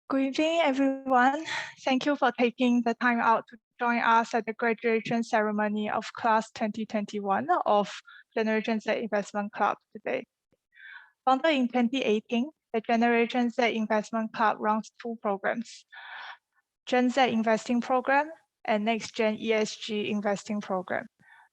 Good evening, everyone. Thank you for taking the time out to join us at the graduation ceremony of Class 2021 of Generation Z Investment Club today. Founded in 2018, the Generation Z Investment Club runs two programs, Gen Z Investing Program and Next Gen ESG Investing Program.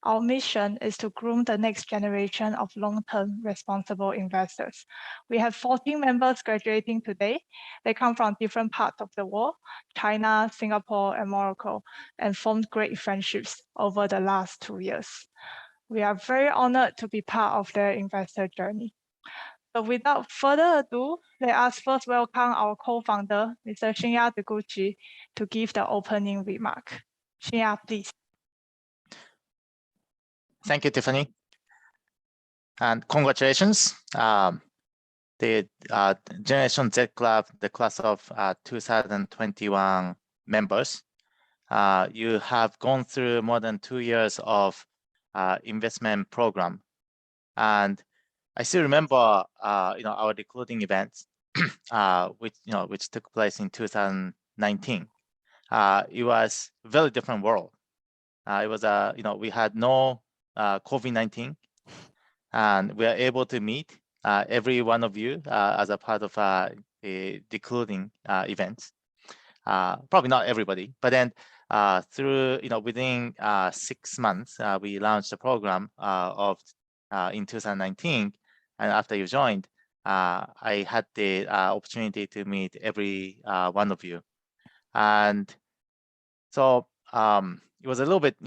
Our mission is to groom the next generation of long-term responsible investors. We have 14 members graduating today. They come from different parts of the world, China, Singapore, and Morocco, and formed great friendships over the last 2 years. We are very honored to be part of their investor journey. So without further ado, let us first welcome our co-founder, Mr. Shinya Deguchi, to give the opening remark. Shinya, please. Thank you, Tiffany. And congratulations. The Generation Z Club, the class of 2021 members, you have gone through more than 2 years of investment program. And I still remember, our recruiting events, which took place in 2019. It was a very different world. It was, we had no COVID-19, and we are able to meet every one of you as a part of the recruiting events. Probably not everybody, but then through, within 6 months, we launched a program in 2019, and after you joined, I had the opportunity to meet every one of you, and so it was a little bit,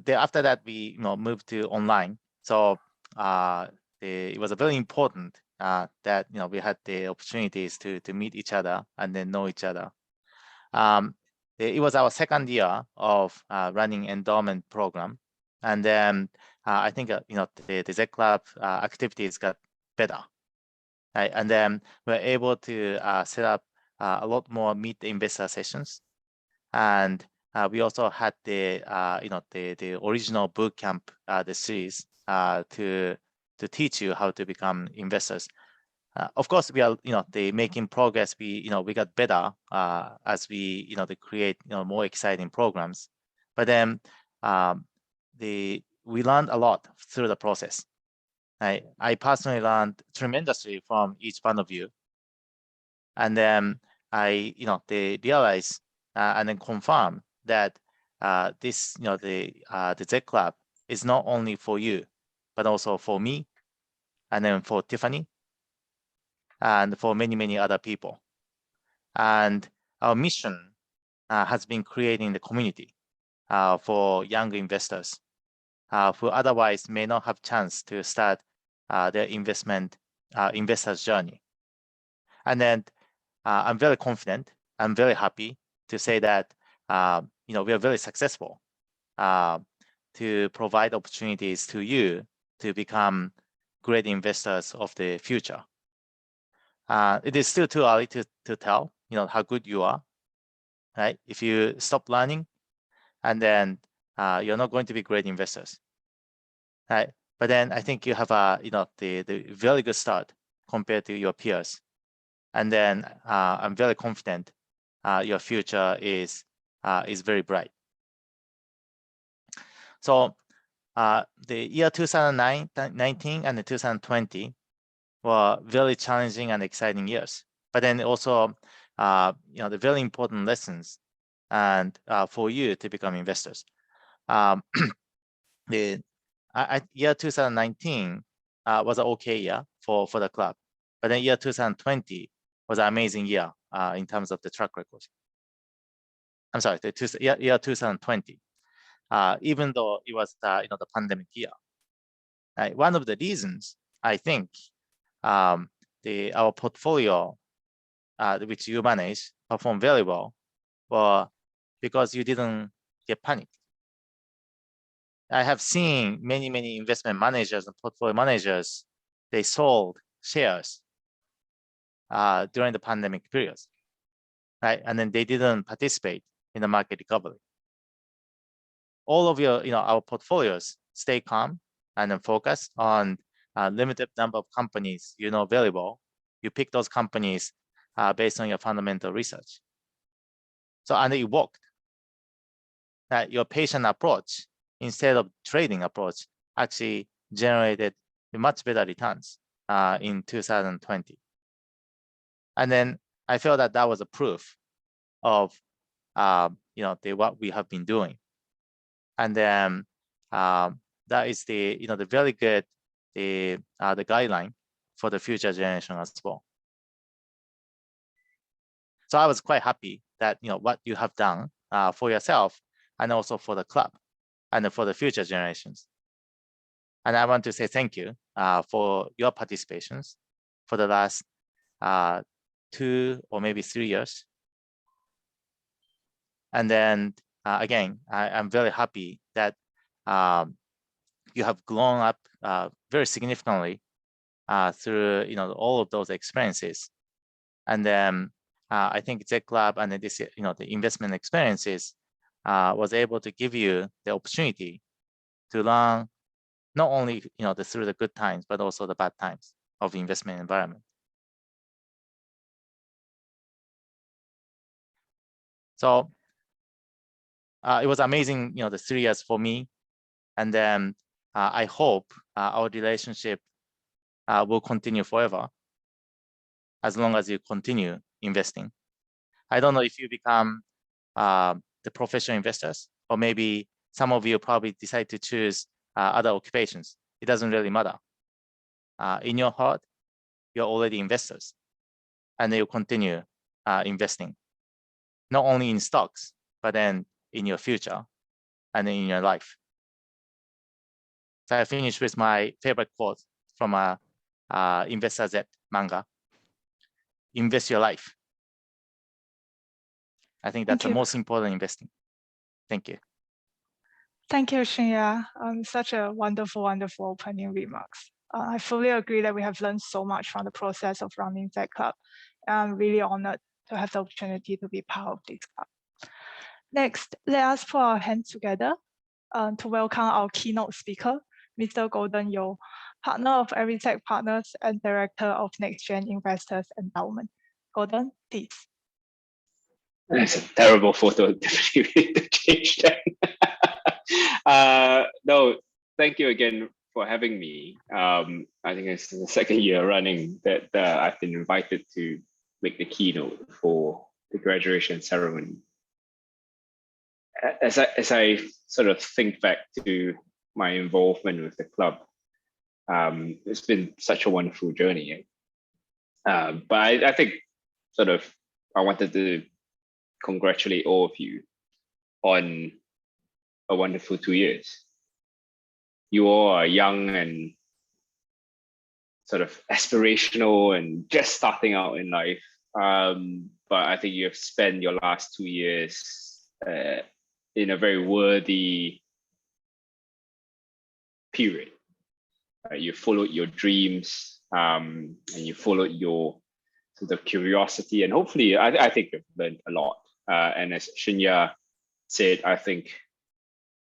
after that we moved to online. So it was very important that we had the opportunities to meet each other and then know each other. It was our second year of running endowment program, and then I think the Z Club activities got better, right? And then we were able to set up a lot more meet the investor sessions, and we also had the the original boot camp, the series to teach you how to become investors. Of course, we are making progress. We got better as we to create more exciting programs. But then we learned a lot through the process. I personally learned tremendously from each one of you, and then I they realized and then confirm that this the Z Club is not only for you, but also for me, and then for Tiffany, and for many other people. And our mission has been creating the community for young investors who otherwise may not have chance to start their investors journey. And then I'm very confident, I'm very happy to say that we are very successful to provide opportunities to you to become great investors of the future. It is still too early to tell how good you are, right? If you stop learning, and then you're not going to be great investors, right? But then I think you have a the very good start compared to your peers, and then I'm very confident your future is very bright. So the year 2019 and the 2020 were very challenging and exciting years, but then also the very important lessons and for you to become investors. The year 2019 was an okay year for the club, but then year 2020 was an amazing year in terms of the track record. I'm sorry, year 2020, even though it was the pandemic year. One of the reasons I think our portfolio, which you manage, performed very well, well, because you didn't get panicked. I have seen many investment managers and portfolio managers, they sold shares during the pandemic periods, right? And then they didn't participate in the market recovery. All of your, our portfolios stay calm and then focus on a limited number of companies very well. You pick those companies based on your fundamental research. So, and it worked. That your patient approach, instead of trading approach, actually generated much better returns in 2020. And then I felt that that was a proof of what we have been doing. And then that is the the very good the guideline for the future generation as well. So I was quite happy that what you have done for yourself and also for the club and for the future generations. And I want to say thank you for your participations for the last 2 or maybe 3 years. And then again, I'm very happy that you have grown up very significantly through all of those experiences. And then I think Z Club and this the investment experiences was able to give you the opportunity to learn not only through the good times but also the bad times of the investment environment. So it was amazing, the 3 years for me. And then I hope our relationship will continue forever as long as you continue investing. I don't know if you become the professional investors, or maybe some of you probably decide to choose other occupations. It doesn't really matter. In your heart, you're already investors, and you continue investing, not only in stocks, but then in your future and in your life. So I finish with my favorite quote from Investor Z manga: invest your life. I think that's the most important investing. Thank you. Thank you, Shinya. Such a wonderful, wonderful opening remarks. I fully agree that we have learned so much from the process of running Z Club. I'm really honored to have the opportunity to be part of this club. Next, let us put our hands together to welcome our keynote speaker, Mr. Gordon Yeo, partner of Arisaig Partners and director of Next Gen Investors Endowment. Gordon, please. That's a terrible photo. Definitely need to change that. No, thank you again for having me. I think it's the second year running that I've been invited to make the keynote for the graduation ceremony. As I sort of think back to my involvement with the club, it's been such a wonderful journey. But I think sort of I wanted to congratulate all of you on a wonderful 2 years. You all are young and sort of aspirational and just starting out in life. But I think you have spent your last 2 years in a very worthy period. You followed your dreams and you followed your sort of curiosity, and hopefully I think you've learned a lot. And as Shinya said, I think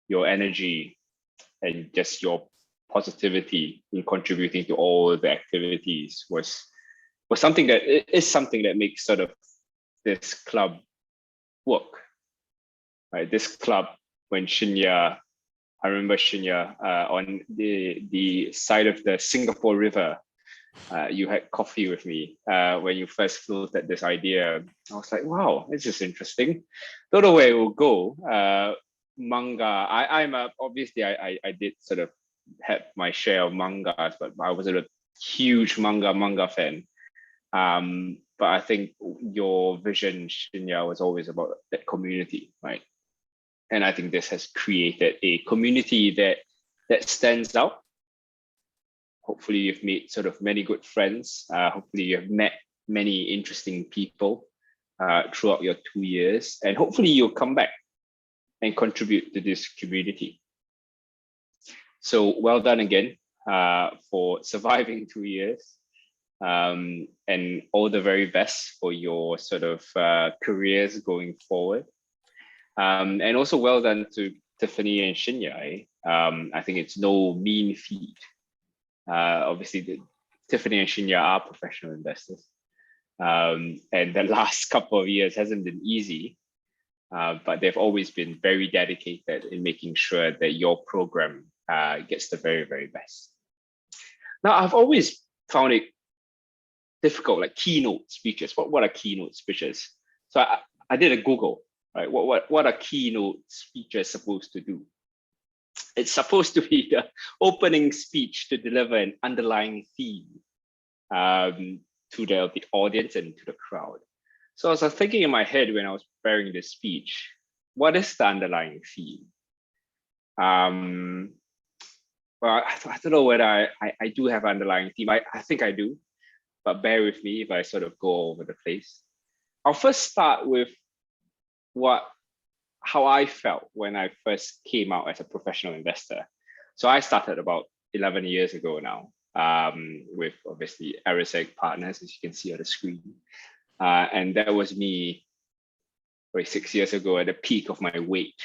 your energy and just your positivity in contributing to all the activities was something that is something that makes sort of this club work. Right, this club, when Shinya, I remember Shinya on the side of the Singapore River. You had coffee with me when you first floated this idea. I was like, wow, this is interesting. Don't know where it will go. Manga, I'm obviously I did sort of have my share of mangas, but I wasn't a huge manga fan. But I think your vision, Shinya, was always about that community, right? And I think this has created a community that stands out. Hopefully you've made sort of many good friends. Hopefully you've met many interesting people throughout your 2 years. And hopefully you'll come back and contribute to this community. So well done again for surviving 2 years. And all the very best for your sort of careers going forward. And also well done to Tiffany and Shinya. I think it's no mean feat. Obviously, Tiffany and Shinya are professional investors. And the last couple of years hasn't been easy, but they've always been very dedicated in making sure that your program gets the very, very best. Now, I've always found it difficult, like keynote speeches. What are keynote speeches? So I did a Google, right? What are keynote speeches supposed to do? It's supposed to be the opening speech to deliver an underlying theme to the audience and to the crowd. So I was thinking in my head when I was preparing this speech, what is the underlying theme? Well, I don't know whether I do have underlying theme. I think I do, but bear with me if I sort of go all over the place. I'll first start with how I felt when I first came out as a professional investor. So I started about 11 years ago now, with obviously Arisaig Partners, as you can see on the screen. And that was me 6 years ago at the peak of my weight.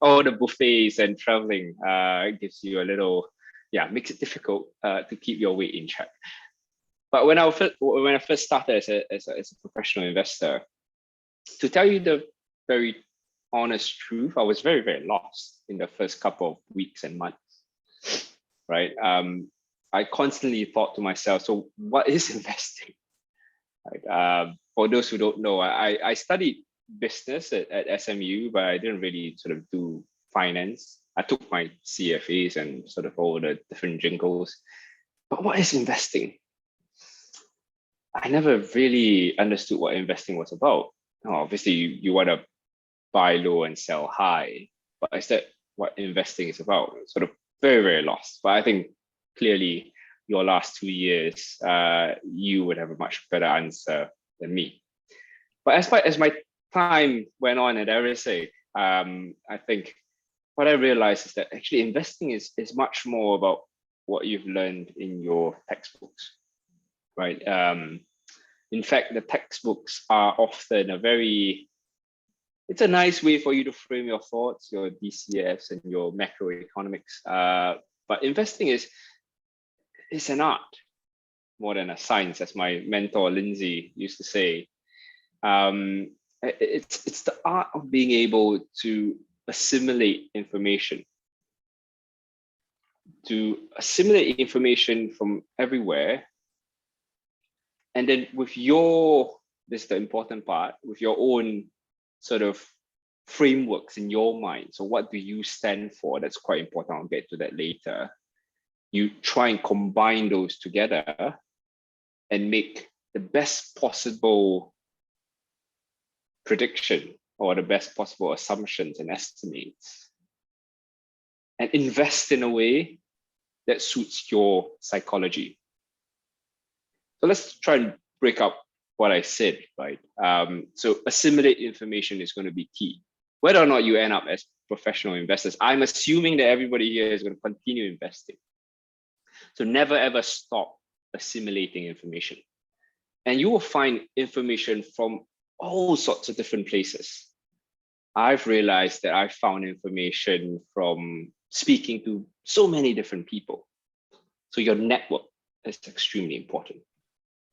All the buffets and traveling gives you a little, makes it difficult to keep your weight in check. But when I first started as a professional investor, to tell you the very honest truth, I was very, very lost in the first couple of weeks and months, right? I constantly thought to myself, so what is investing? Right? For those who don't know, I studied business at SMU, but I didn't really sort of do finance. I took my CFAs and sort of all the different jingles. But what is investing? I never really understood what investing was about. Obviously, you want to buy low and sell high, but is that what investing is about? Sort of very, very lost. But I think clearly your last 2 years, you would have a much better answer than me. But as my time went on at Arisaig, I think what I realized is that actually investing is much more about what you've learned in your textbooks, right? In fact, the textbooks are often it's a nice way for you to frame your thoughts, your DCFs and your macroeconomics. But investing is an art more than a science, as my mentor Lindsay used to say. It's the art of being able to assimilate information, from everywhere. And then this is the important part, with your own sort of frameworks in your mind. So what do you stand for? That's quite important. I'll get to that later. You try and combine those together and make the best possible prediction or the best possible assumptions and estimates, and invest in a way that suits your psychology. So let's try and break up what I said, right? So assimilate information is going to be key. Whether or not you end up as professional investors, I'm assuming that everybody here is going to continue investing. So never ever stop assimilating information. And you will find information from all sorts of different places. I've realized that I found information from speaking to so many different people. So your network is extremely important.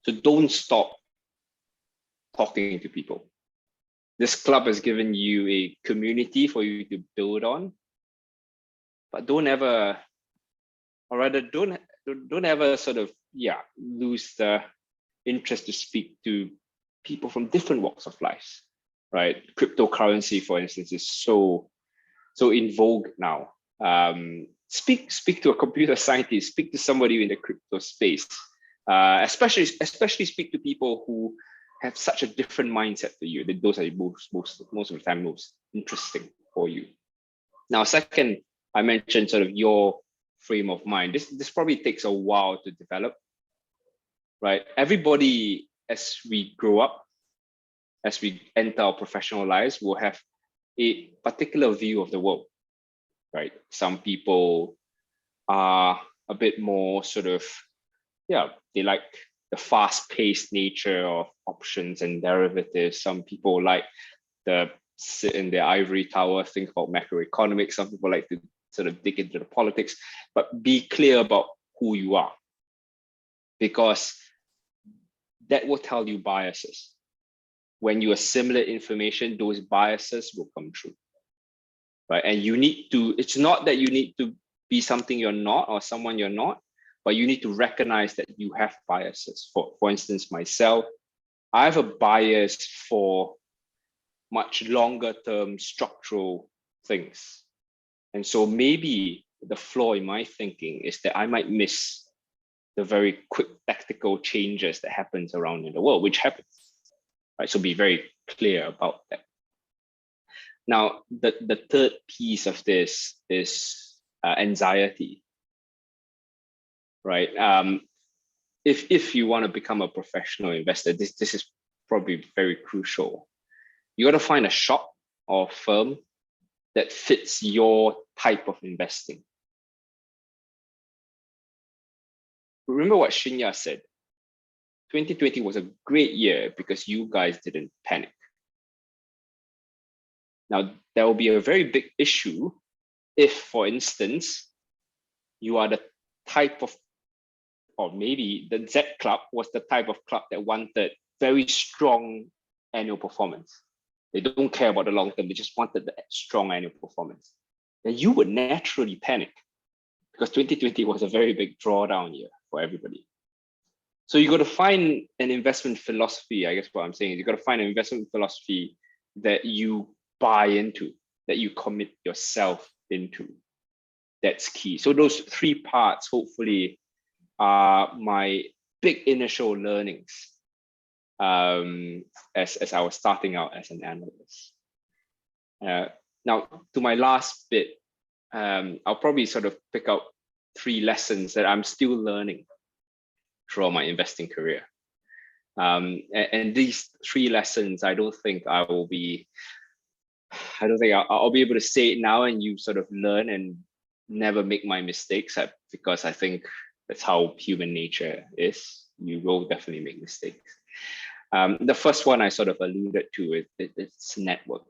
So don't stop talking to people. This club has given you a community for you to build on, but don't ever sort of lose the interest to speak to people from different walks of life, right? Cryptocurrency, for instance, is so in vogue now. Speak to a computer scientist, speak to somebody in the crypto space. Especially speak to people who have such a different mindset to you. Those are most of the time most interesting for you. Now, second, I mentioned sort of your frame of mind. This probably takes a while to develop, right? Everybody, as we grow up, as we enter our professional lives, will have a particular view of the world, right? Some people are a bit more sort of, they like the fast-paced nature of options and derivatives. Some people like to sit in their ivory tower, think about macroeconomics. Some people like to sort of dig into the politics, but be clear about who you are. Because that will tell you biases. When you assimilate information, those biases will come true, right? And you need to, it's not that you need to be something you're not or someone you're not, but you need to recognize that you have biases. For instance, myself, I have a bias for much longer term structural things. And so maybe the flaw in my thinking is that I might miss the very quick tactical changes that happens around in the world, which happens, right? So be very clear about that. Now, the third piece of this is anxiety, right? If you want to become a professional investor, this is probably very crucial. You got to find a shop or firm that fits your type of investing. Remember what Shinya said. 2020 was a great year because you guys didn't panic. Now, there will be a very big issue if, for instance, you are the type of, or maybe the Z Club was the type of club that wanted very strong annual performance. They don't care about the long term, they just wanted the strong annual performance. Then you would naturally panic because 2020 was a very big drawdown year for everybody. So you got to find an investment philosophy. I guess what I'm saying is you got to find an investment philosophy that you buy into, that you commit yourself into. That's key. So those three parts, hopefully, are my big initial learnings as I was starting out as an analyst. Now, to my last bit, I'll probably sort of pick out 3 lessons that I'm still learning throughout my investing career. And these 3 lessons, I don't think I'll be able to say it now and you sort of learn and never make my mistakes, because I think that's how human nature is. You will definitely make mistakes. The first one I sort of alluded to it's network.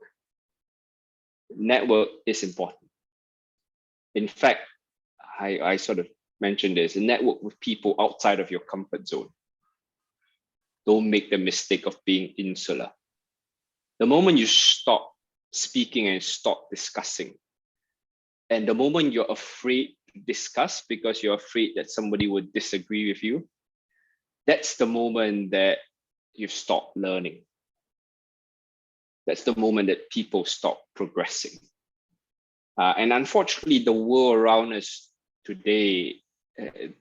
Network is important. In fact, I sort of mentioned this, a network with people outside of your comfort zone. Don't make the mistake of being insular. The moment you stop speaking and stop discussing, and the moment you're afraid to discuss because you're afraid that somebody would disagree with you, that's the moment that you've stopped learning. That's the moment that people stop progressing. And unfortunately, the world around us today,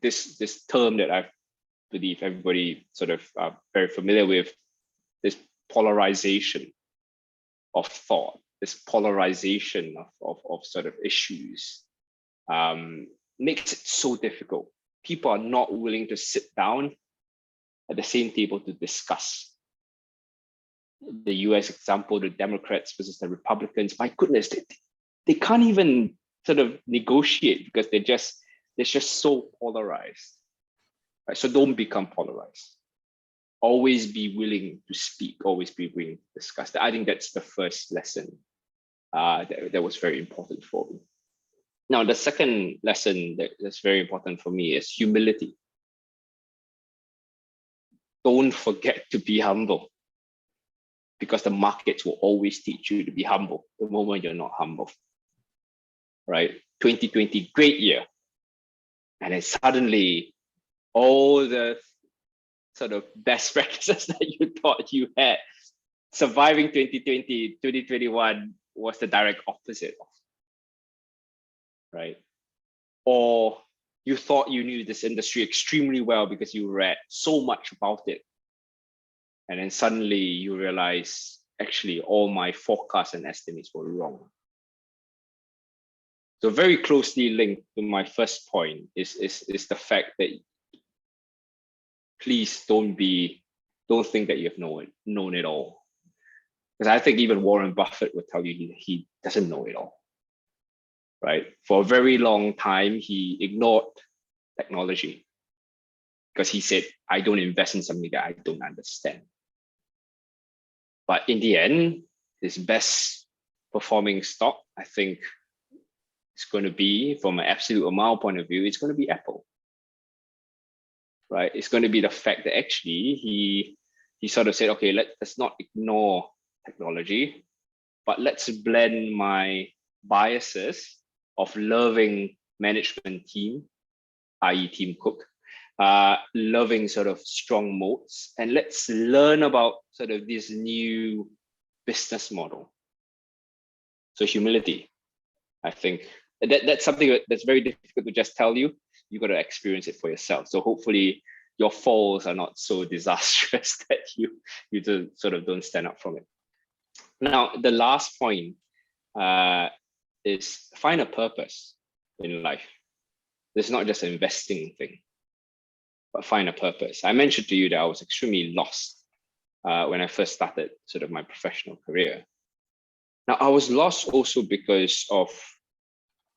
this term that I believe everybody sort of very familiar with, this polarization of thought, this polarization of sort of issues, makes it so difficult. People are not willing to sit down at the same table to discuss. The US example, the Democrats versus the Republicans, my goodness, they can't even sort of negotiate because they're just so polarized. Right? So don't become polarized. Always be willing to speak, always be willing to discuss. I think that's the first lesson that was very important for me. Now, the second lesson that's very important for me is humility. Don't forget to be humble, because the markets will always teach you to be humble the moment you're not humble, right? 2020, great year. And then suddenly all the sort of best practices that you thought you had surviving 2020, 2021 was the direct opposite of, right? Or you thought you knew this industry extremely well because you read so much about it. And then suddenly you realize, actually, all my forecasts and estimates were wrong. So very closely linked to my first point is the fact that please don't think that you've known it all. Because I think even Warren Buffett would tell you he doesn't know it all, right? For a very long time, he ignored technology because he said, I don't invest in something that I don't understand. But in the end, his best performing stock, I think, is going to be, from an absolute amount point of view, it's going to be Apple. right? It's going to be the fact that actually he sort of said, okay, let's not ignore technology, but let's blend my biases of loving management team, i.e. Team Cook, loving sort of strong moats, and let's learn about sort of this new business model. So humility, I think that's something that's very difficult to just tell you. You got to experience it for yourself. So hopefully your falls are not so disastrous that you sort of don't stand up from it. Now, the last point is find a purpose in life. It's not just an investing thing, but find a purpose. I mentioned to you that I was extremely lost when I first started sort of my professional career. Now, I was lost also because of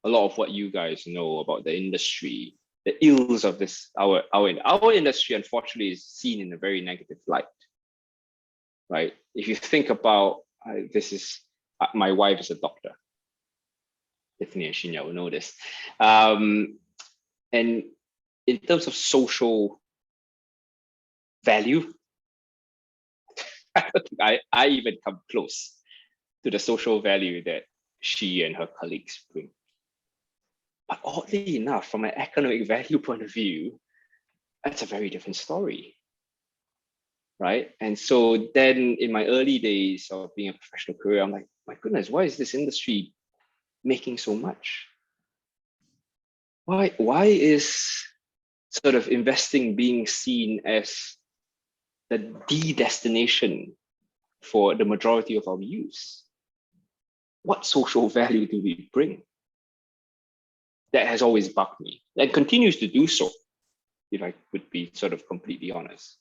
a lot of what you guys know about the industry, the ills of this. Our industry, unfortunately, is seen in a very negative light, right? If you think about my wife is a doctor. Tiffany and Shinya will know this. And in terms of social value, I don't think I even come close to the social value that she and her colleagues bring. But oddly enough, from an economic value point of view, that's a very different story, right? And so then in my early days of being a professional career, I'm like, my goodness, why is this industry making so much? Why is sort of investing being seen as the destination for the majority of our youth? What social value do we bring? That has always bugged me and continues to do so, if I could be sort of completely honest.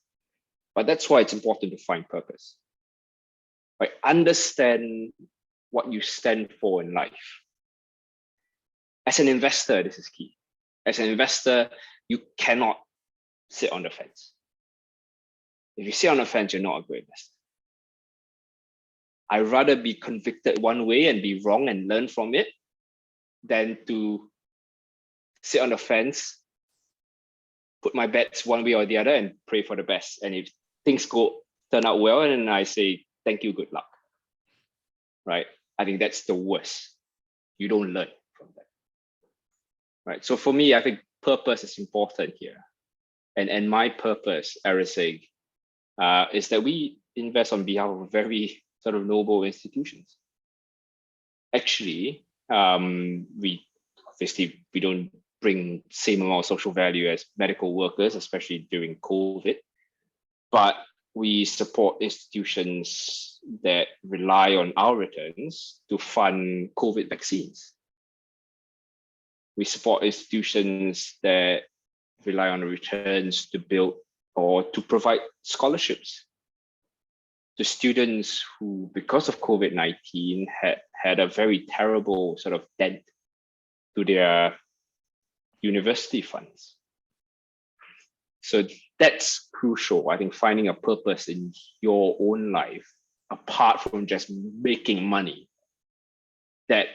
But that's why it's important to find purpose. Right? Understand what you stand for in life. As an investor, this is key. As an investor, you cannot sit on the fence. If you sit on the fence, you're not a great investor. I'd rather be convicted one way and be wrong and learn from it than to sit on the fence, put my bets one way or the other and pray for the best. And if things turn out well, and then I say, thank you, good luck, right? I think that's the worst. You don't learn from that, right? So for me, I think purpose is important here. And my purpose, Arisaig, is that we invest on behalf of very sort of noble institutions. Actually, we don't bring same amount of social value as medical workers, especially during COVID, but we support institutions that rely on our returns to fund COVID vaccines. We support institutions that rely on the returns to build or to provide scholarships to students who, because of COVID-19, had a very terrible sort of dent to their university funds. So that's crucial. I think finding a purpose in your own life, apart from just making money, that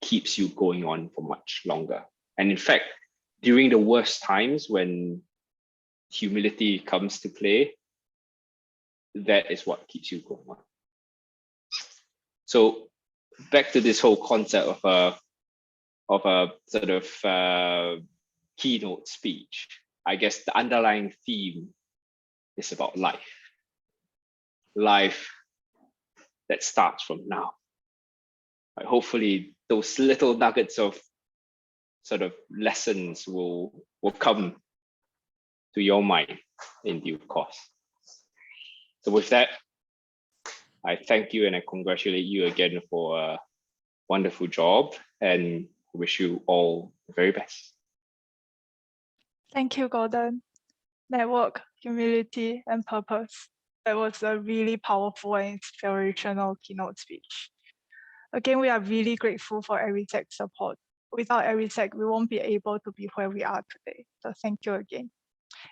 keeps you going on for much longer. And in fact, during the worst times when humility comes to play, that is what keeps you going on. So back to this whole concept of a sort of keynote speech, I guess the underlying theme is about life. Life that starts from now. Hopefully those little nuggets of sort of lessons will come to your mind in due course. So with that, I thank you and I congratulate you again for a wonderful job and wish you all the very best. Thank you, Gordon. Network, humility, and purpose. That was a really powerful and inspirational keynote speech. Again, we are really grateful for Arisaig's support. Without Arisaig, we won't be able to be where we are today. So thank you again.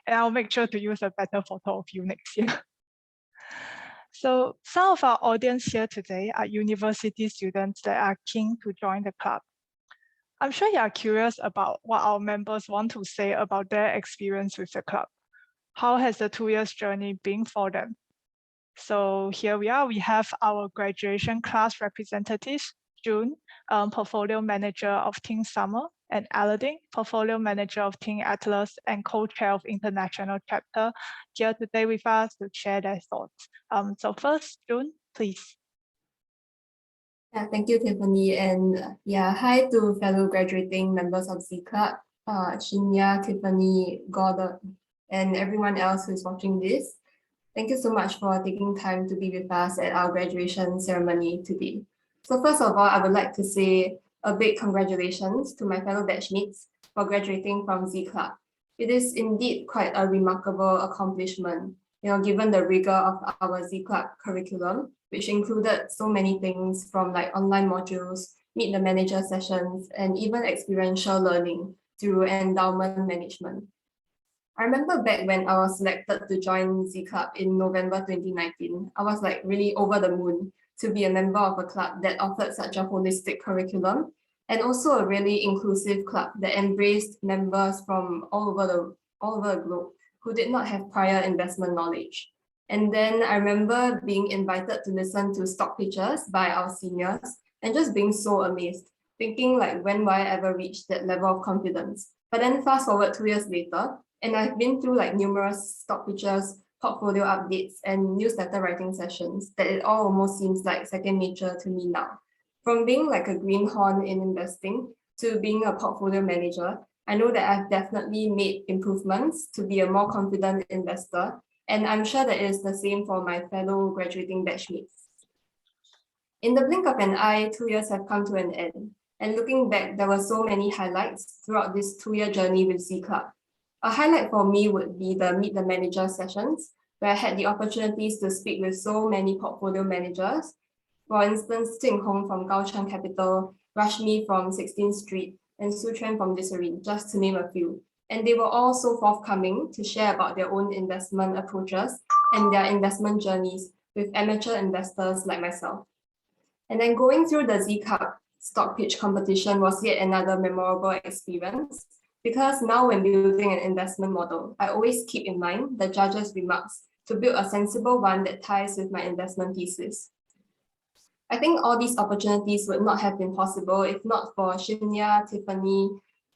And I'll make sure to use a better photo of you next year. So some of our audience here today are university students that are keen to join the club. I'm sure you are curious about what our members want to say about their experience with the club. how has the 2 years journey been for them? So here we are, we have our graduation class representatives, June, portfolio manager of Team Summer, and Aladin, portfolio manager of Team Atlas and co-chair of international chapter, here today with us to share their thoughts. So first, June, please. Yeah, thank you, Tiffany. And yeah, hi to fellow graduating members of Z Club, Shinya, Tiffany, Gordon, and everyone else who's watching this. Thank you so much for taking time to be with us at our graduation ceremony today. So first of all, I would like to say a big congratulations to my fellow batchmates for graduating from Z Club. It is indeed quite a remarkable accomplishment, given the rigor of our Z Club curriculum, which included so many things from like online modules, meet the manager sessions, and even experiential learning through endowment management. I remember back when I was selected to join Z Club in November 2019, I was like really over the moon to be a member of a club that offered such a holistic curriculum and also a really inclusive club that embraced members from all over the globe who did not have prior investment knowledge. And then I remember being invited to listen to stock pitches by our seniors and just being so amazed, thinking like, when will I ever reach that level of confidence? But then fast forward 2 years later, and I've been through like numerous stock pitches, portfolio updates, and newsletter writing sessions that it all almost seems like second nature to me now. From being like a greenhorn in investing to being a portfolio manager, I know that I've definitely made improvements to be a more confident investor, and I'm sure that it is the same for my fellow graduating batchmates. In the blink of an eye, 2 years have come to an end, and looking back, there were so many highlights throughout this 2-year journey with Z Club. A highlight for me would be the Meet the Manager sessions, where I had the opportunities to speak with so many portfolio managers. For instance, Jing Hong from Gaocheng Capital, Rashmi from 16th Street, and Su Chuan from Viserin, just to name a few. And they were all so forthcoming to share about their own investment approaches and their investment journeys with amateur investors like myself. And then going through the Z Club stock pitch competition was yet another memorable experience. Because now when building an investment model, I always keep in mind the judges' remarks to build a sensible one that ties with my investment thesis. I think all these opportunities would not have been possible if not for Shinya, Tiffany,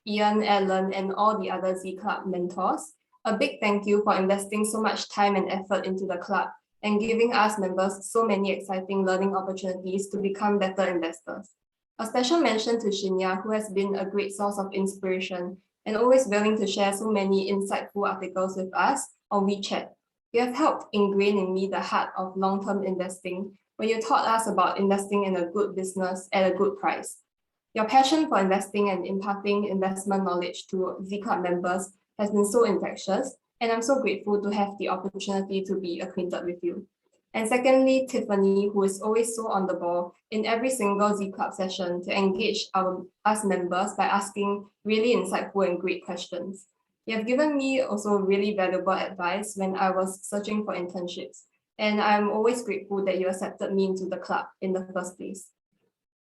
Ian, Alan, and all the other Z Club mentors. A big thank you for investing so much time and effort into the club and giving us members so many exciting learning opportunities to become better investors. A special mention to Shinya, who has been a great source of inspiration and always willing to share so many insightful articles with us on WeChat. You have helped ingrain in me the heart of long-term investing when you taught us about investing in a good business at a good price. Your passion for investing and imparting investment knowledge to Z Club members has been so infectious, and I'm so grateful to have the opportunity to be acquainted with you. And secondly, Tiffany, who is always so on the ball in every single Z Club session to engage us members by asking really insightful and great questions. You have given me also really valuable advice when I was searching for internships, and I'm always grateful that you accepted me into the club in the first place.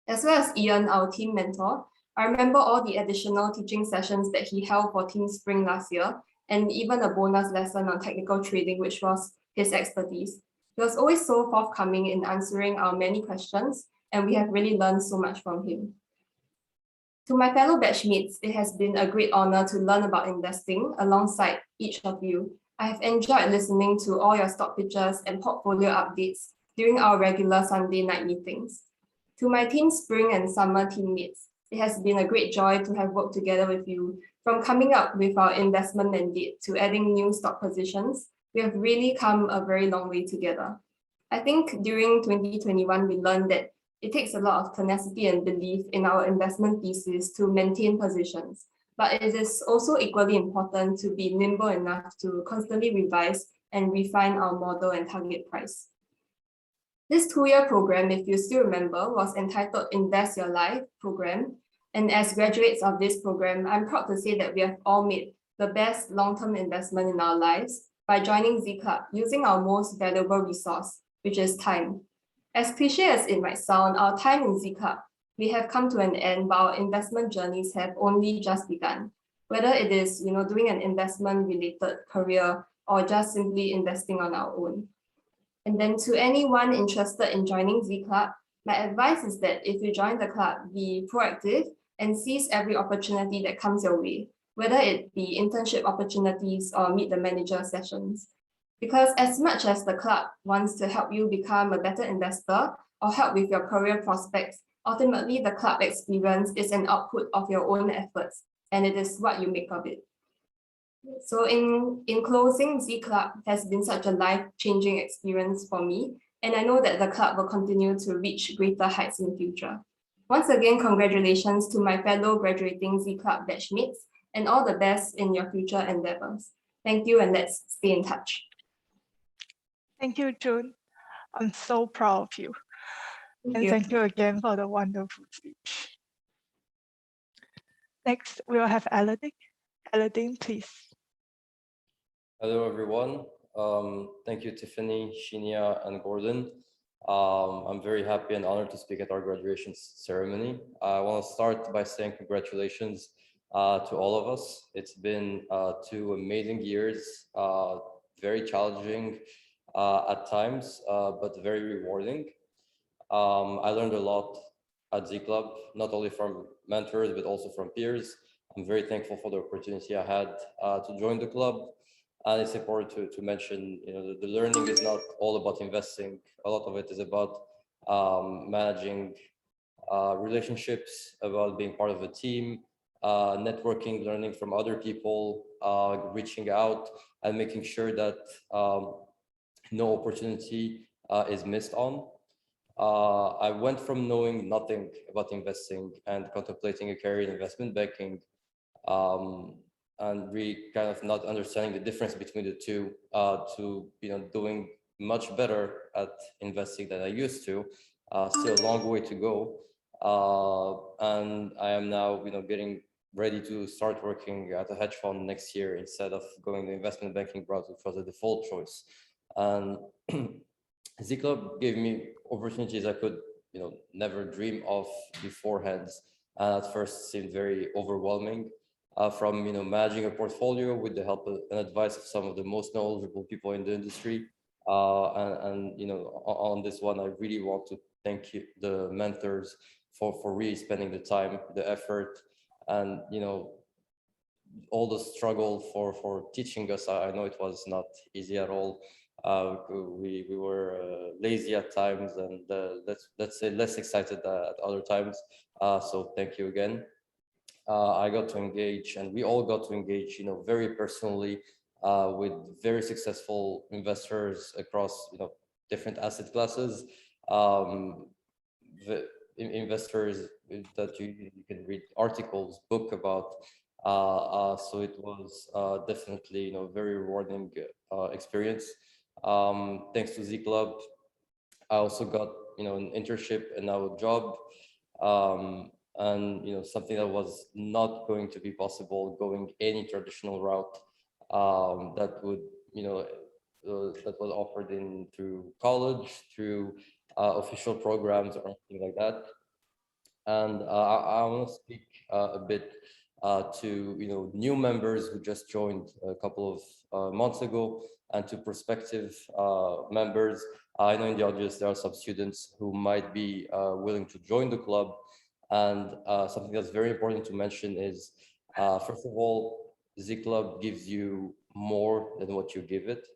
As well as Ian, our team mentor, I remember all the additional teaching sessions that he held for Team Spring last year, and even a bonus lesson on technical trading, which was his expertise. He was always so forthcoming in answering our many questions, and we have really learned so much from him. To my fellow batchmates, it has been a great honor to learn about investing alongside each of you. I have enjoyed listening to all your stock pitches and portfolio updates during our regular Sunday night meetings. To my Team Spring and Summer teammates, it has been a great joy to have worked together with you, from coming up with our investment mandate to adding new stock positions. We have really come a very long way together. I think during 2021, we learned that it takes a lot of tenacity and belief in our investment thesis to maintain positions, but it is also equally important to be nimble enough to constantly revise and refine our model and target price. This 2-year program, if you still remember, was entitled Invest Your Life program. And as graduates of this program, I'm proud to say that we have all made the best long-term investment in our lives by joining Z Club using our most valuable resource, which is time. As cliche as it might sound, our time in Z Club, we have come to an end, but our investment journeys have only just begun. Whether it is doing an investment-related career or just simply investing on our own. And then to anyone interested in joining Z Club, my advice is that if you join the club, be proactive and seize every opportunity that comes your way, whether it be internship opportunities or meet the manager sessions. Because as much as the club wants to help you become a better investor or help with your career prospects, ultimately the club experience is an output of your own efforts, and it is what you make of it. So in closing, Z Club has been such a life-changing experience for me, and I know that the club will continue to reach greater heights in the future. Once again, congratulations to my fellow graduating Z Club batchmates, and all the best in your future endeavors. Thank you, and let's stay in touch. Thank you, June. I'm so proud of you. And thank you again for the wonderful speech. Next, we'll have Aladin. Aladin, please. Hello, everyone. Thank you, Tiffany, Shinya, and Gordon. I'm very happy and honored to speak at our graduation ceremony. I want to start by saying congratulations to all of us. It's been 2 amazing years, very challenging at times, but very rewarding. I learned a lot at Z Club, not only from mentors, but also from peers. I'm very thankful for the opportunity I had to join the club. And it's important to mention, the learning is not all about investing. A lot of it is about managing relationships, about being part of a team, networking, learning from other people, reaching out, and making sure that no opportunity is missed on. I went from knowing nothing about investing and contemplating a career in investment banking, and really kind of not understanding the difference between the two, to doing much better at investing than I used to. Still a long way to go, and I am now getting ready to start working at a hedge fund next year instead of going the investment banking route, which was the default choice. And Z Club gave me opportunities I could never dream of beforehand, and at first seemed very overwhelming. From managing a portfolio with the help and advice of some of the most knowledgeable people in the industry, and on this one, I really want to thank you, the mentors, for really spending the time, the effort, and all the struggle for teaching us. I know it was not easy at all. We were lazy at times, and let's say less excited at other times. So thank you again. I got to engage, and we all got to engage, very personally with very successful investors across, different asset classes. The investors that you can read articles, book about. So it was definitely, very rewarding experience. Thanks to Z Club, I also got, an internship and now a job. And something that was not going to be possible going any traditional route that would that was offered through college, through official programs or anything like that. And I want to speak a bit to new members who just joined a couple of months ago, and to prospective members. I know in the audience there are some students who might be willing to join the club. And something that's very important to mention is, first of all, Z Club gives you more than what you give it.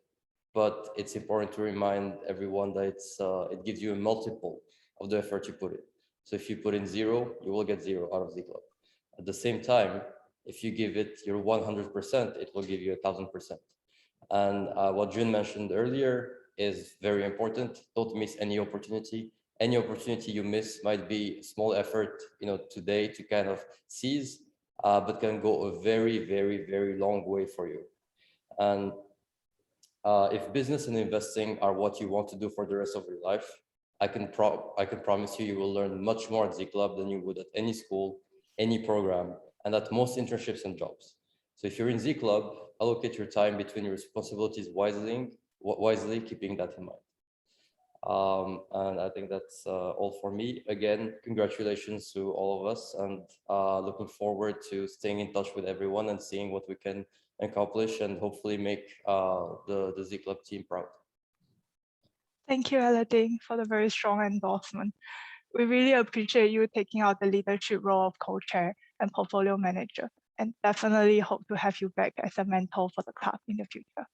But it's important to remind everyone that it gives you a multiple of the effort you put in. So if you put in 0, you will get 0 out of Z Club. At the same time, if you give it your 100%, it will give you 1,000%. And what June mentioned earlier is very important. Don't miss any opportunity. Any opportunity you miss might be a small effort, today to kind of seize, but can go a very, very, very long way for you. And if business and investing are what you want to do for the rest of your life, I can promise you will learn much more at Z Club than you would at any school, any program, and at most internships and jobs. So if you're in Z Club, allocate your time between your responsibilities wisely, keeping that in mind. And I think that's all for me. Again, congratulations to all of us, and looking forward to staying in touch with everyone and seeing what we can accomplish and hopefully make the Z Club team proud. Thank you, Aladin, for the very strong endorsement. We really appreciate you taking out the leadership role of co-chair and portfolio manager, and definitely hope to have you back as a mentor for the club in the future.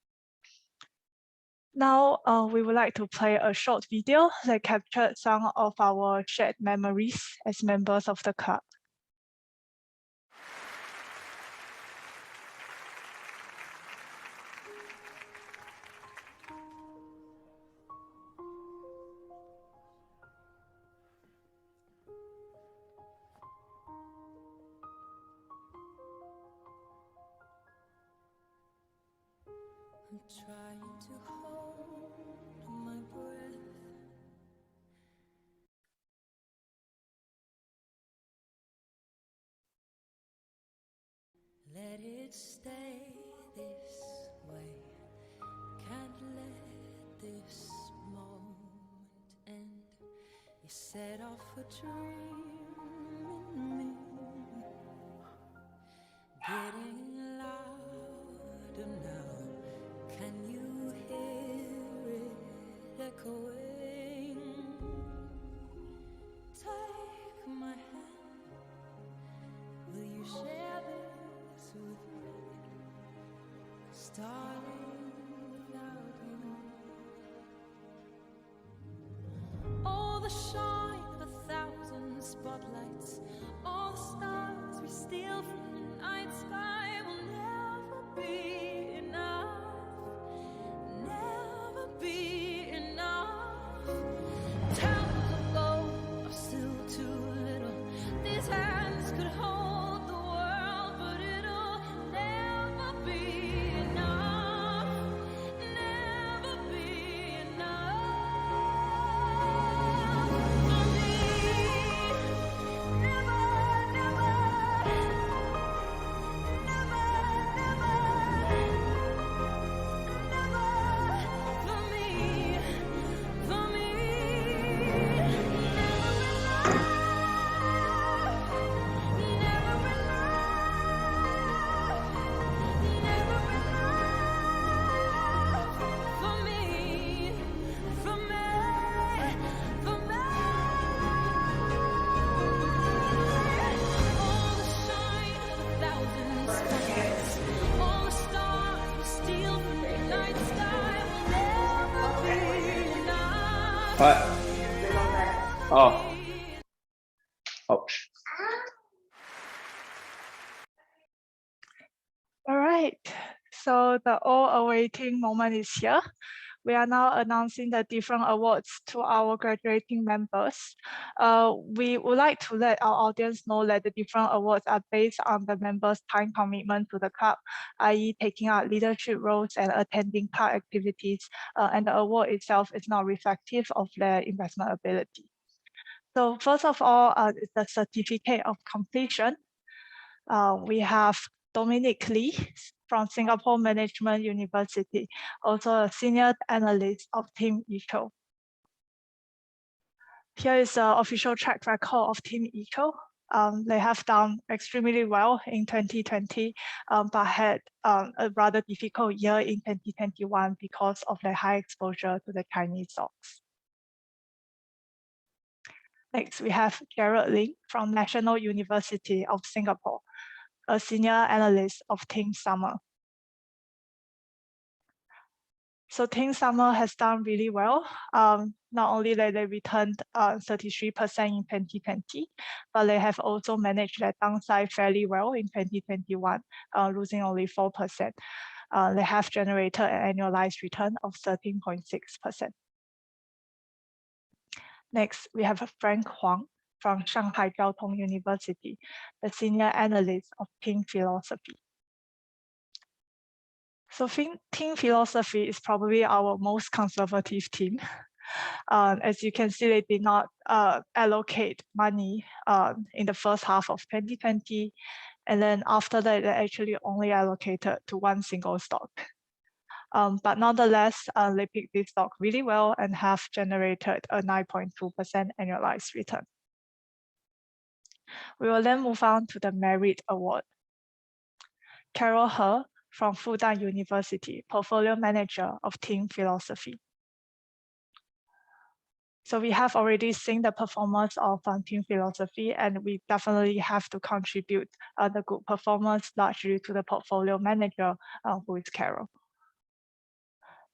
Now, we would like to play a short video that captured some of our shared memories as members of the club. I'm trying to hold my breath. Let it stay this way. Can't let this moment end. You set off a dream in me, getting louder now. Can you hear it echoing? Take my hand. Will you share this with me? Starting without you. All the shine of 1,000 spotlights, all the stars we steal from the night sky will never be enough. Never be enough. Towers of gold are still too little. These hands could hold the world, but it'll never be enough. Never be enough for me. Never, never, Oh. Ouch. All right, so the all-awaiting moment is here. We are now announcing the different awards to our graduating members. We would like to let our audience know that the different awards are based on the members' time commitment to the club, i.e. taking out leadership roles and attending club activities, and the award itself is not reflective of their investment ability. So first of all, is the certificate of completion. We have Dominic Lee from Singapore Management University, also a senior analyst of Team Eco. Here is the official track record of Team Eco. They have done extremely well in 2020, but had a rather difficult year in 2021 because of their high exposure to the Chinese stocks. Next, we have Gerald Ling from National University of Singapore, a senior analyst of Team Summer. So Team Summer has done really well. Not only that they returned 33% in 2020, but they have also managed their downside fairly well in 2021, losing only 4%. They have generated an annualized return of 13.6%. Next, we have Frank Huang from Shanghai Jiao Tong University, the senior analyst of Team Philosophy. So Team Philosophy is probably our most conservative team. As you can see, they did not allocate money in the first half of 2020. And then after that, they actually only allocated to one single stock. But nonetheless, they picked this stock really well and have generated a 9.2% annualized return. We will then move on to the Merit Award. Carol He from Fudan University, portfolio manager of team philosophy. So we have already seen the performance of team philosophy, and we definitely have to contribute the good performance largely to the portfolio manager, who is Carol.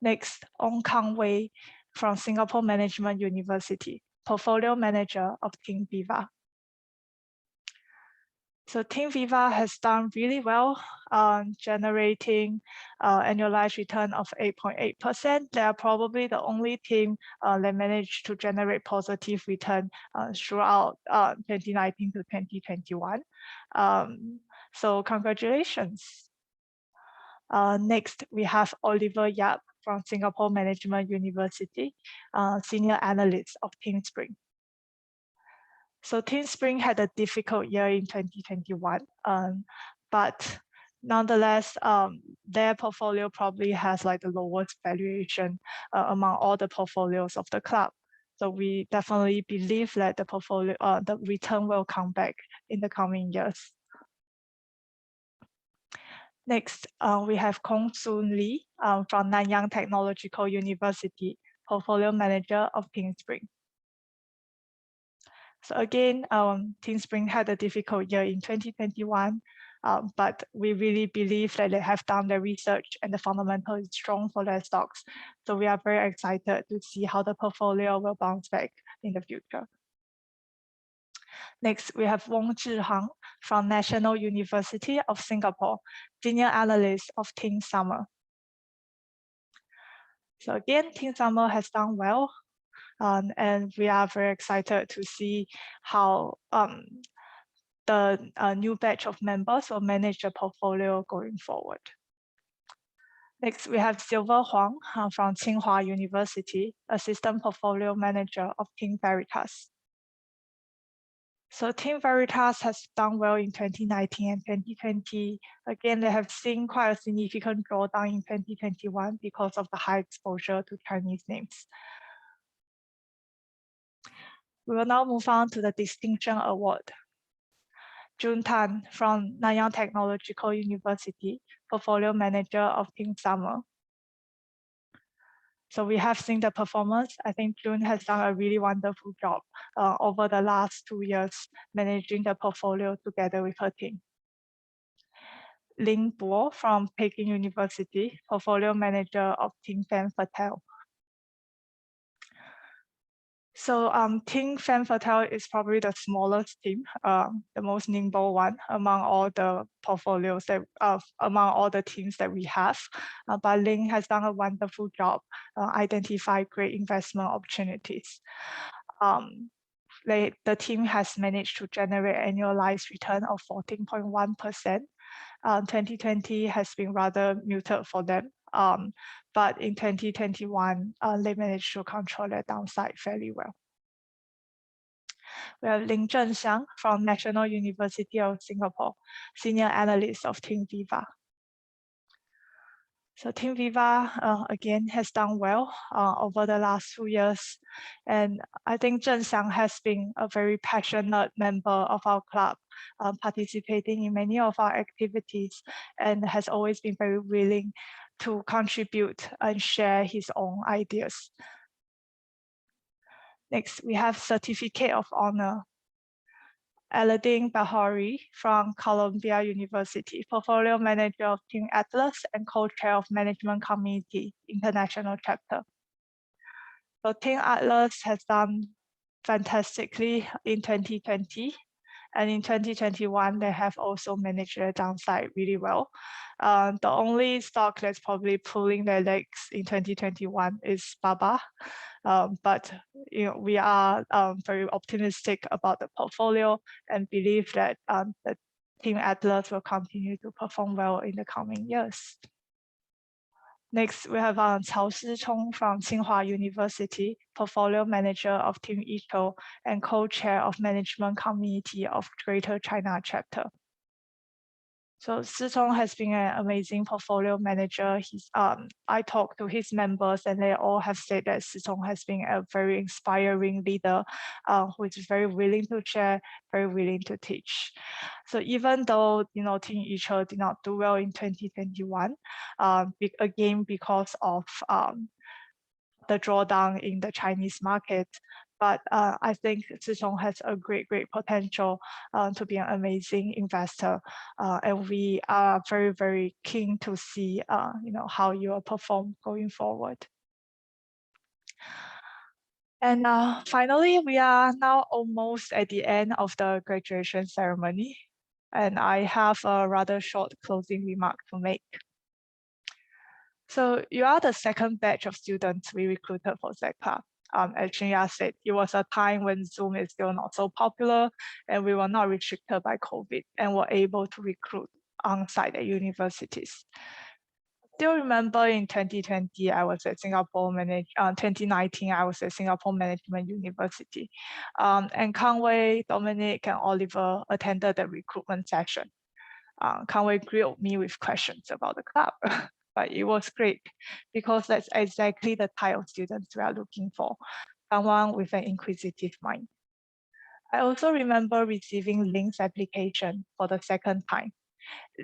Next, Ong Kang Wei from Singapore Management University, portfolio manager of Team Viva. So Team Viva has done really well, generating annualized return of 8.8%. They are probably the only team that managed to generate positive return throughout 2019 to 2021. So congratulations. Next, we have Oliver Yap from Singapore Management University, senior analyst of Team Spring. So Team Spring had a difficult year in 2021, but nonetheless, their portfolio probably has like the lowest valuation among all the portfolios of the club. So we definitely believe that the portfolio, the return will come back in the coming years. Next, we have Kong Soon Lee from Nanyang Technological University, portfolio manager of Team Spring. So again, Team Spring had a difficult year in 2021, but we really believe that they have done their research and the fundamental is strong for their stocks. So we are very excited to see how the portfolio will bounce back in the future. Next, we have Wong Zhihang from National University of Singapore, senior analyst of Team Summer. So again, Team Summer has done well. And we are very excited to see how the new batch of members will manage the portfolio going forward. Next, we have Silver Huang from Tsinghua University, assistant portfolio manager of Team Veritas. So Team Veritas has done well in 2019 and 2020. Again, they have seen quite a significant drawdown in 2021 because of the high exposure to Chinese names. We will now move on to the Distinction Award. Jun Tan from Nanyang Technological University, portfolio manager of Team Summer. So we have seen the performance. I think Jun has done a really wonderful job over the last 2 years, managing the portfolio together with her team. Ling Bo from Peking University, portfolio manager of Team Femme Fatale. So Team Femme Fatale is probably the smallest team, the most nimble one among all the portfolios that among all the teams that we have. But Ling has done a wonderful job identifying great investment opportunities. The team has managed to generate annualized return of 14.1%. 2020 has been rather muted for them. But in 2021, they managed to control their downside fairly well. We have Ling Zhenxiang from National University of Singapore, senior analyst of Team Viva. So Team Viva, again, has done well over the last 2 years. And I think Zhenxiang has been a very passionate member of our club, participating in many of our activities, and has always been very willing to contribute and share his own ideas. Next, we have Certificate of Honor. Aladin from Columbia University, portfolio manager of Team Atlas and co-chair of Management Committee International Chapter. So Team Atlas has done fantastically in 2020. And in 2021, they have also managed their downside really well. The only stock that's probably pulling their legs in 2021 is Baba. But we are very optimistic about the portfolio and believe that the Team Atlas will continue to perform well in the coming years. Next, we have Cao Shichong from Tsinghua University, portfolio manager of Team Eco and co-chair of Management Committee of Greater China Chapter. So Sitong has been an amazing portfolio manager. I talked to his members and they all have said that Sitong has been a very inspiring leader who is very willing to share, very willing to teach. So even though, Team Yiche did not do well in 2021, again, because of the drawdown in the Chinese market, but I think Sitong has a great potential to be an amazing investor, and we are very, very keen to see, how you will perform going forward. And finally, we are now almost at the end of the graduation ceremony, and I have a rather short closing remark to make. So you are the second batch of students we recruited for Z Club. As Shinya said, it was a time when Zoom is still not so popular and we were not restricted by COVID and were able to recruit on-site at universities. Still remember in 2020, I was at 2019, I was at Singapore Management University. And Conway, Dominic, and Oliver attended the recruitment session. Conway grilled me with questions about the club. But it was great because that's exactly the type of students we are looking for, someone with an inquisitive mind. I also remember receiving Ling's application for the second time.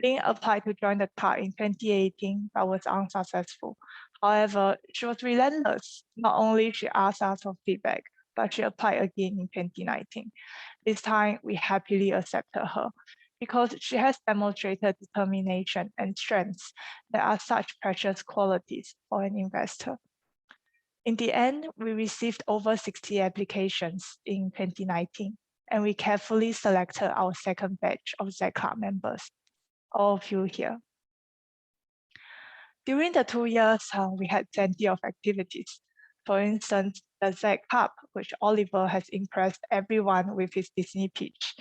Ling applied to join the club in 2018, but was unsuccessful. However, she was relentless. Not only she asked us for feedback, but she applied again in 2019. This time, we happily accepted her, because she has demonstrated determination and strengths that are such precious qualities for an investor. In the end, we received over 60 applications in 2019, and we carefully selected our second batch of Z Club members, all of you here. During the 2 years, we had plenty of activities. For instance, the Z Club, which Oliver has impressed everyone with his Disney pitch.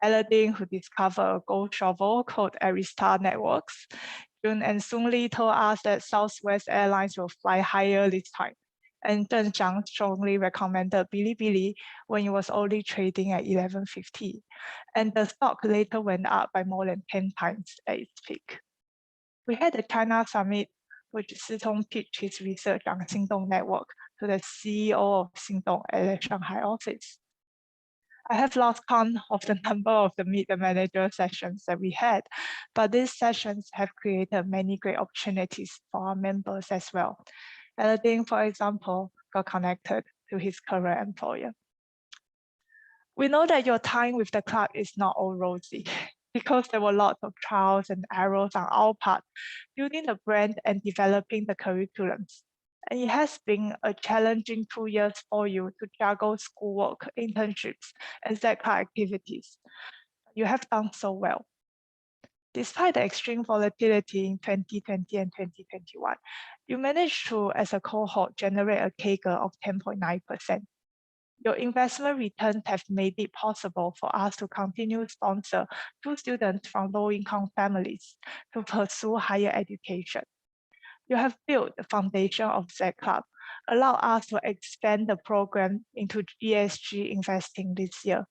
Aladin, who discovered a gold shovel called Arisaig Networks. Jun and Sung Lee told us that Southwest Airlines will fly higher this time. And Zheng Zhang strongly recommended Bilibili when it was only trading at 11.50. And the stock later went up by more than 10 times at its peak. We had the China Summit, which Sitong pitched his research on Xingdong Network to the CEO of Xingdong at the Shanghai office. I have lost count of the number of the Meet the Manager sessions that we had, but these sessions have created many great opportunities for our members as well. Aladin, for example, got connected to his current employer. We know that your time with the club is not all rosy, because there were lots of trials and errors on our part, building the brand and developing the curriculums. And it has been a challenging 2 years for you to juggle schoolwork, internships, and Z Club activities. You have done so well. Despite the extreme volatility in 2020 and 2021, you managed to, as a cohort, generate a CAGR of 10.9%. Your investment returns have made it possible for us to continue to sponsor 2 students from low-income families to pursue higher education. You have built the foundation of Z Club, allow us to expand the program into ESG investing this year,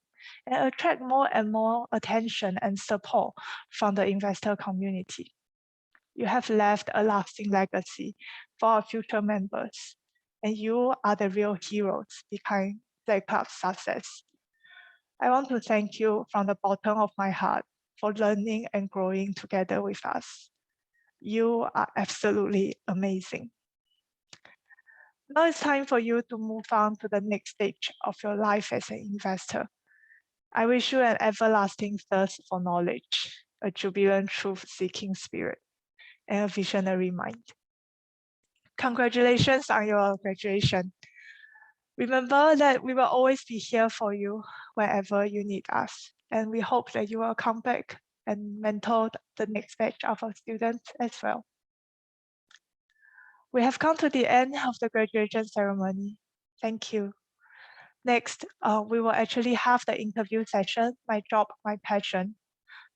and attract more and more attention and support from the investor community. You have left a lasting legacy for our future members, and you are the real heroes behind Z Club's success. I want to thank you from the bottom of my heart for learning and growing together with us. You are absolutely amazing. Now it's time for you to move on to the next stage of your life as an investor. I wish you an everlasting thirst for knowledge, a jubilant truth-seeking spirit, and a visionary mind. Congratulations on your graduation. Remember that we will always be here for you wherever you need us, and we hope that you will come back and mentor the next batch of our students as well. We have come to the end of the graduation ceremony. Thank you. Next, we will actually have the interview session, My Job, My Passion.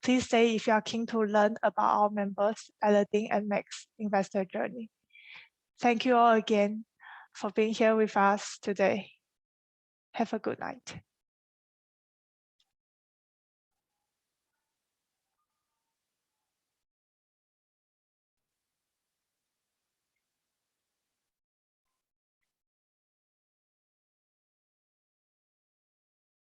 Please say if you are keen to learn about our members, Aladin and Max investor journey. Thank you all again for being here with us today. Have a good night.